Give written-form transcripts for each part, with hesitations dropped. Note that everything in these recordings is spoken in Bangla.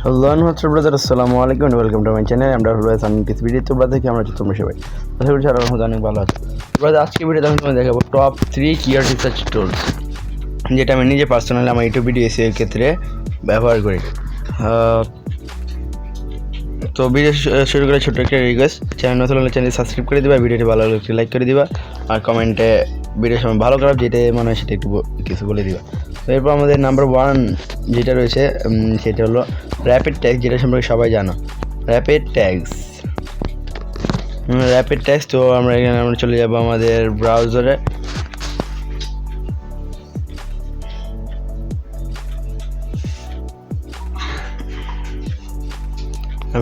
হ্যালো নমস্কার ব্রাদার, আসসালামু আলাইকুম and welcome to my channel. আমরা হলো সানি পিস ভিডিও। তো ব্রাদার কেমন আছো তোমরা সবাই? আশা করি সারা অনেক ভালো আছো। ব্রাদার আজকে ভিডিওতে আমি তোমাদের দেখাবো টপ 3 কিওয়ার্ড রিসার্চ টুলস, যেটা আমি নিজে পার্সোনালি আমার ইউটিউব ভিডিও এসইও এর ক্ষেত্রে ব্যবহার করি। তো ভিডিও শুরু করে ছোট্ট একটা রিকোয়েস্ট, চ্যানেল নতুন হলে চ্যানেল সাবস্ক্রাইব করে দিবা, ভিডিওটি ভালো লাগলে একটু লাইক করে দিবা, আর কমেন্টে ভিডিওর সময় ভালো খারাপ যেটা মনে হয় সেটা একটু কিছু বলে দিবা। তো এরপর আমাদের নাম্বার 1 যেটা রয়েছে সেটা হলো র্যাপিড ট্যাগস, যেটা সম্পর্কে সবাই জানো। র্যাপিড ট্যাগস তো আমরা এখানে চলে যাবো আমাদের ব্রাউজারে।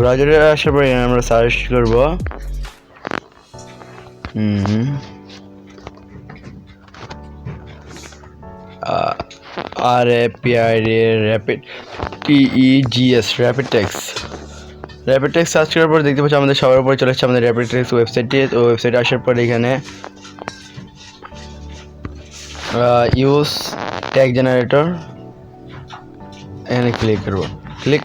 ব্রাউজারে আসার পরে আমরা সার্চ করবো র্যাপিড ট্যাগস সার্চ করার পর দেখতে পাচ্ছি আমাদের সবার উপরে চলে আসছে আমাদের র্যাপিড ট্যাগস ওয়েবসাইটটি। তো ওয়েবসাইটে আসার পর এখানে ইউজ ট্যাগ জেনারেটর এখানে ক্লিক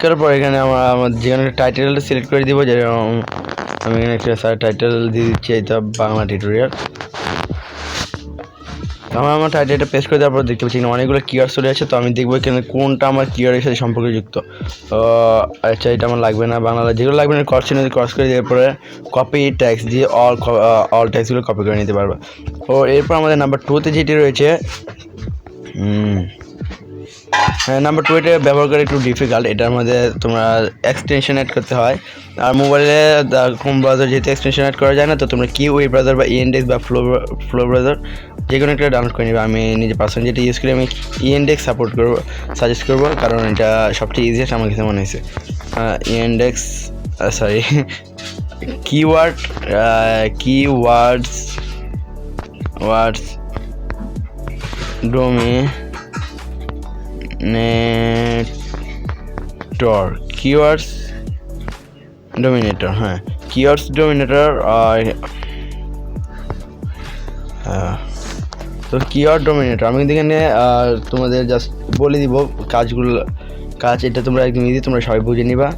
করার পর এখানে আমার যেখানে টাইটেলটা সিলেক্ট করে দিব, যেরকম আমি এখানে একটা টাইটেল দিয়ে দিচ্ছি, এটা বাংলা টিউটোরিয়াল। আমার টাইটেলটা পেস্ট করে দেওয়ার পর দেখতে পাচ্ছি অনেকগুলো কিওয়ার্ড চলে আছে। তো আমি দেখবো এখানে কোনটা আমার কিওয়ার্ডের সাথে সম্পর্কযুক্ত। আচ্ছা, এটা আমার লাগবে না, বাংলা যেগুলো লাগবে না ক্রস করে দেওয়ার পরে কপি ট্যাক্স দিয়ে অল ট্যাক্সগুলো কপি করে নিতে পারবো। ও এরপর আমাদের নাম্বার 2তে যেটি রয়েছে, নাম্বার 2 এটা ব্যবহার করে একটু ডিফিকাল্ট। এটার মধ্যে তোমরা এক্সটেনশন অ্যাড করতে হয়, আর মোবাইলে হোম ব্রাউজার যেহেতু এক্সটেনশন অ্যাড করা যায় না, তো তোমরা কিউই ব্রাউজার বা ইএনডেক্স বা ফ্লো ব্রাউজার যে কোনো একটা ডাউনলোড করে নেবে। আমি নিজে পার্সোনালি যেটা ইউজ করি আমি ইএনডেক্স সাজেস্ট করবো, কারণ এটা সবচেয়ে ইজিয়েস্ট আমার কাছে মনে হয়েছে। ইএনডেক্স সরি কিওয়ার্ডস কিওয়ার্ডস ডোমিনেটর তো কিওয়ার্ড ডোমিনেটর আমি কিন্তু এখানে তোমাদের জাস্ট বলে দিব কাজ এটা তোমরা একদম ইজি, তোমরা সবাই বুঝে নিবা।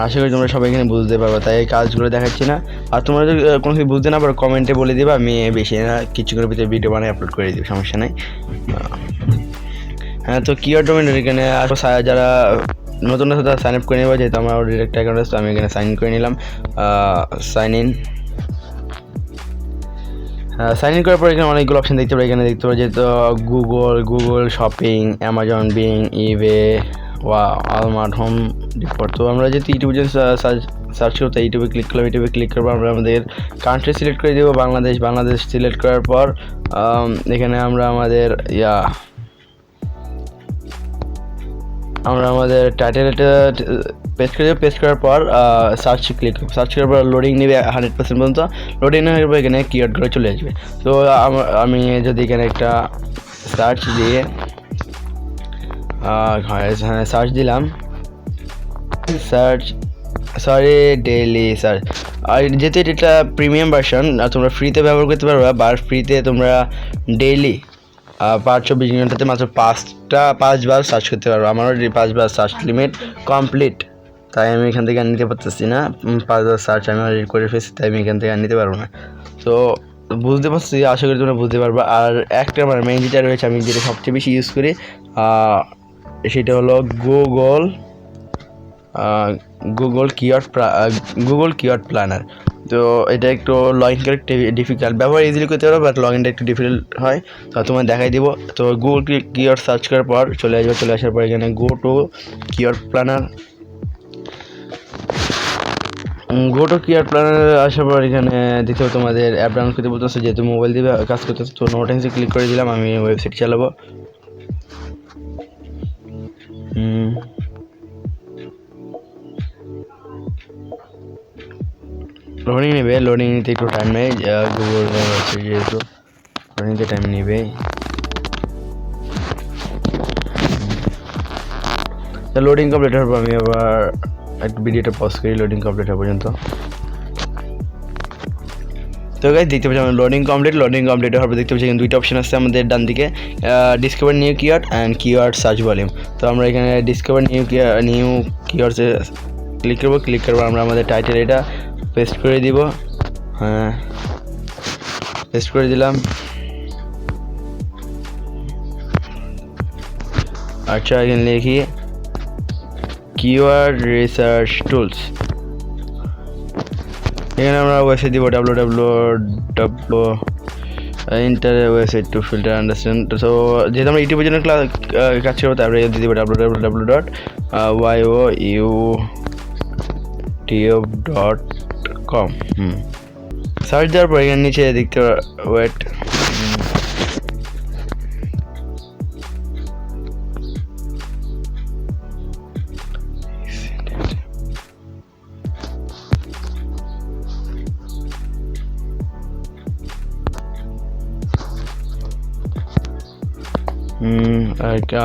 আশা করি তোমরা সবাই এখানে বুঝতে পারবে, তাই এই কাজগুলো দেখাচ্ছি না। আর তোমরা যদি কোনো কিছু বুঝতে না পারো কমেন্টে বলে দিবা, আমি বেশি না কিছুক্ষণের ভিতরে ভিডিও বানিয়ে আপলোড করে দিব, সমস্যা নেই। হ্যাঁ, তো কিওয়ার্ড ডোমিনেটর এখানে যারা নতুন তারা সাইন আপ করে নেবা, যেহেতু আমার ডিরেক্ট অ্যাকাউন্ট আছে, তো আমি এখানে সাইন করে নিলাম। সাইন ইন করার পর এখানে অনেকগুলো অপশন দেখতে পাই। এখানে দেখতে পাই যেহেতু গুগল শপিং, অ্যামাজন, বিং, ইবে, ওয়ালমার্ট, হোম ডিপোর্ট। তো আমরা যেহেতু ইউটিউবে সার্চ করতে ইউটিউবে ক্লিক করবো, আমরা আমাদের কান্ট্রি সিলেক্ট করে দেবো বাংলাদেশ সিলেক্ট করার পর এখানে আমরা আমাদের টাইটেলটা পেস্ট করার পর সার্চ করার পর লোডিং নেবে 100% পর্যন্ত। লোডিং নেওয়ার পর এখানে কিওয়ার্ডগুলো চলে আসবে। তো আমি যদি এখানে একটা সার্চ দিয়ে সার্চ দিলাম, ডেইলি সার্চ। আর যেহেতু এটা প্রিমিয়াম ভার্সন, আর তোমরা ফ্রিতে ব্যবহার করতে পারবে, বা ফ্রিতে তোমরা ডেইলি 24 ঘন্টাতে মাত্র 5বার সার্চ করতে পারবো। আমারও 5বার সার্চ লিমিট কমপ্লিট, তাই আমি এখান থেকে আর নিতে পারতেছি না। 5বার সার্চ আমি অলরেডি করে ফেলছি, তাই আমি এখান থেকে আর নিতে পারবো না। তো বুঝতে পারছি, আশা করি তোমরা বুঝতে পারবে। আর একটা আমার মেইন যেটা রয়েছে, আমি যেটা সবচেয়ে বেশি ইউজ করি সেটা হলো গুগল কিওয়ার্ড প্ল্যানার। তো এটা একটু লগ ইন করে ডিফিকাল্ট, ব্যবহার ইজিলি করতে পারো, বাট লগ ইনটা একটু ডিফিকাল্ট হয়। তো তোমার দেখাই দিব। তো গুগল কিওয়ার্ড সার্চ করার পর চলে আসার পর এখানে গো টু কিওয়ার্ড প্ল্যানার আসার পর এখানে দেখতে তোমাদের অ্যাপ ডাউনলোড করতে বলতেছে, যেহেতু মোবাইল দিয়ে কাজ করতেছে। তো নো টেন্সে ক্লিক করে দিলাম, আমি ওয়েবসাইট চালাবো। লোডিং নিতে একটু টাইম নেই, গুগল আছে যেহেতু লোডিংতে টাইম নেবে। লোডিং কমপ্লিট হওয়ার পর আমি আবার একটু ভিডিওটা পজ করি লোডিং কমপ্লিট হওয়া পর্যন্ত। তো গাইস দেখতে পাচ্ছি আমরা লোডিং কমপ্লিট হওয়ার পর দেখতে পাচ্ছি এখানে দুইটা অপশন আছে আমাদের ডান দিকে, discover new keyword and keyword search volume. তো আমরা এখানে ডিসকভার নিউ কিওয়ার্ডসে ক্লিক করবো আমরা আমাদের টাইটেল এটা পেস্ট করে দিব। হ্যাঁ, পেস্ট করে দিলাম। আচ্ছা, এখানে লিখি কিওয়ার্ড রিসার্চ টুলস। এখানে আমরা ওয়েবসাইট দিব www inter website two filter understand. তো যেহেতু আমরা ইউটিউবের জন্য কাজ করবো, তারপরে দিয়ে দিব www.youtube.com। সার্চ দেওয়ার পর এখানে নিচে দেখতে ওয়েট,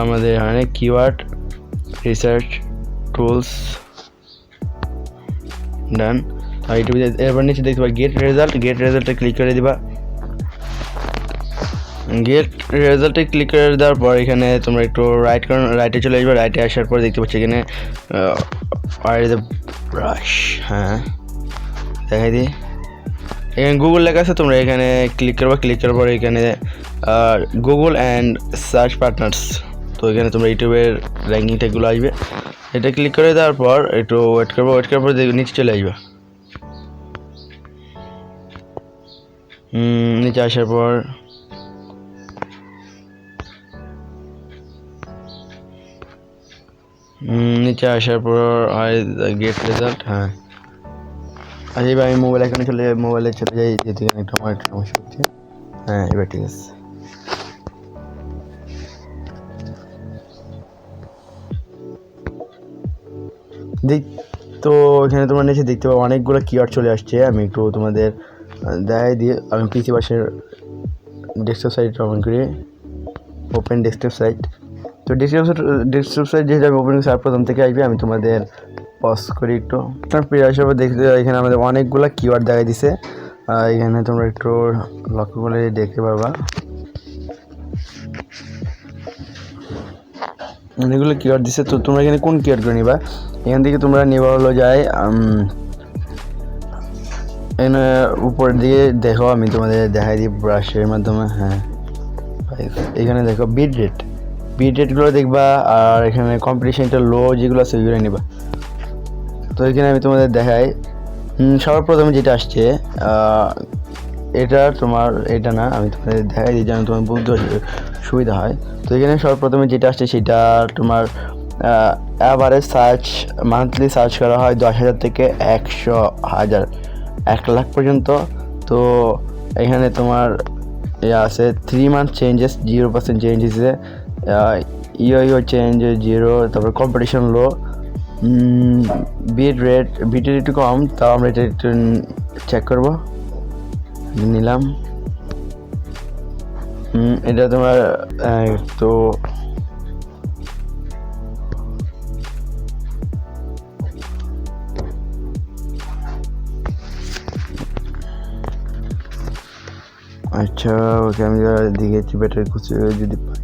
আমাদের এখানে কিওয়ার্ড রিসার্চ টুলস ডান। আর ইউটিউবে এরপর নিচে দেখতে পাই গেট রেজাল্টে ক্লিক করে দিবা। গেট রেজাল্টে ক্লিক করে দেওয়ার পর এখানে তোমরা একটু রাইটে চলে আসবে। রাইটে আসার পর দেখতে পাচ্ছি এখানে ব্রাশ, হ্যাঁ দেখাই দিই, এখানে গুগল লেখা আছে, তোমরা এখানে ক্লিক করার পর এখানে গুগল অ্যান্ড সার্চ পার্টনার্স। তো এখানে তোমরা ইউটিউবের র্যাঙ্কিং ট্যাগগুলো আসবে, এটা ক্লিক করে দেওয়ার পর একটু ওয়েট করার পর নিচে চলে আসবে। নিচে আসার পর গেট রেজাল্ট, হ্যাঁ। আর এবার আমি মোবাইলে চলে যাই, যেহেতু একটা আমার একটা সমস্যা হচ্ছে। হ্যাঁ, এবার ঠিক আছে। তো এখানে তোমরা নিচে দেখতে পাবো অনেকগুলো কিওয়ার্ড চলে আসছে। আমি একটু তোমাদের দেখাই দিয়ে, আমি পিসি পাশের ডেস্কটপ সাইট ওপেন করি, ওপেন ডেস্কটপ সাইট। তো ডেস্কটপ সাইট যেহেতু আমি ওপেন করি প্রথম থেকে আসবে, আমি তোমাদের পজ করি একটু। ফিরে আসার পর দেখতে এখানে আমাদের অনেকগুলো কিওয়ার্ড দেখা দিছে। এখানে তোমরা একটু লক্ষ্য করে দেখতে পারবা অনেকগুলো কিওয়ার্ড দিছে। তো তোমরা এখানে কোন কিওয়ার্ডগুলো নিবা, এখান থেকে তোমরা নেওয়া হলো যায় এখানে উপরের দিকে দেখো, আমি তোমাদের দেখাই দিই ব্রাশের মাধ্যমে। হ্যাঁ, এখানে দেখো বিট রেটগুলো দেখবা, আর এখানে কম্পিটিশনটা লো যেগুলো আছে ওইগুলো নিবা। তো এখানে আমি তোমাদের দেখাই, সবার প্রথমে যেটা আসছে এটা তোমার এটা না, আমি তোমাদের দেখাই দিই যেন তোমার বুঝতে সুবিধা হয়। তো এখানে সবার প্রথমে যেটা আসছে সেটা তোমার অ্যাভারেজ সার্চ, মান্থলি সার্চ করা হয় 10,000 থেকে 100,000 1 লাখ পর্যন্ত। তো এখানে তোমার আছে 3 মান্থ চেঞ্জেস 0% চেঞ্জ হিসেবে, ইও চেঞ্জ 0, তারপর কম্পিটিশন লো, বিট রেট একটু কম। তাও আমরা এটা একটু চেক করবো, নিলাম। এটা তোমার তো আচ্ছা, ওকে আমি দেখেছি বেটার কিছু যদি পাই।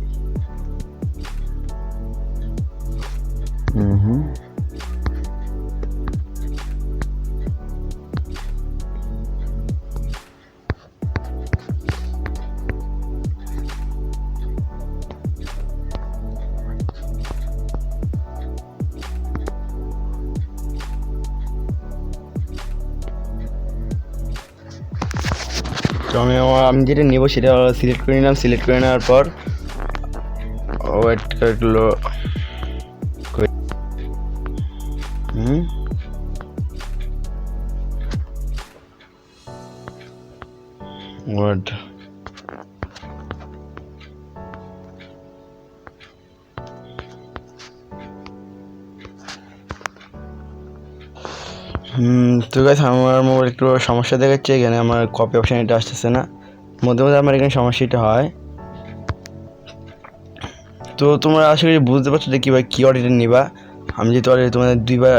তো আমি যেটা নেব সেটা সিলেক্ট করে নিলাম। সিলেক্ট করে নেওয়ার পর ওয়েট করলো, ওয়ার্ড তো গাইস আমার মোবাইল একটু সমস্যা দেখাচ্ছে, এখানে আমার কপি অপশন এটা আসতেছে না, মধ্যে মধ্যে আমার এখানে সমস্যাটা হয়। তো তোমরা আশা করি বুঝতে পারছো যে কীভাবে কিওয়ার্ড এটা নিবা। আমি যেহেতু অলরেডি তোমাদের দুইবার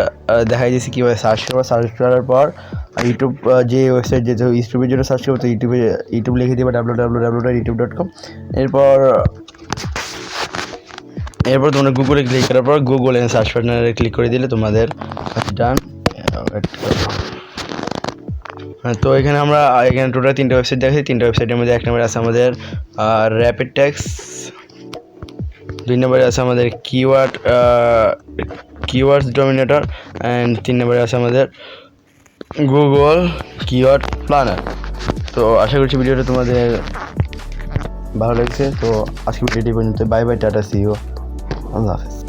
দেখাই দিয়েছি কীভাবে সার্চ করবো। সার্চ করার পর ইউটিউব যে ওয়েবসাইট যেহেতু ইউটিউবের জন্য সার্চ করবো, তো ইউটিউব লিখে দেবে www.youtube.com। এরপর তোমরা গুগলে ক্লিক করার পর গুগল এন্ড সার্চ বাটনে ক্লিক করে দিলে তোমাদের ডান। হ্যাঁ, তো এখানে আমরা টোটাল 3টা ওয়েবসাইট দেখেছি। 3টা ওয়েবসাইটের মধ্যে 1 নম্বরে আছে আমাদের র্যাপিড টেক্স, 2 নম্বরে আছে আমাদের কিওয়ার্ডস ডমিনেটর, অ্যান্ড 3 নম্বরে আছে আমাদের গুগল কিওয়ার্ড প্ল্যানার। তো আশা করছি ভিডিওটা তোমাদের ভালো লাগছে। তো আজকে ভিডিওটি পর্যন্ত। Bye bye, tata, see you, আল্লাহ হাফেজ।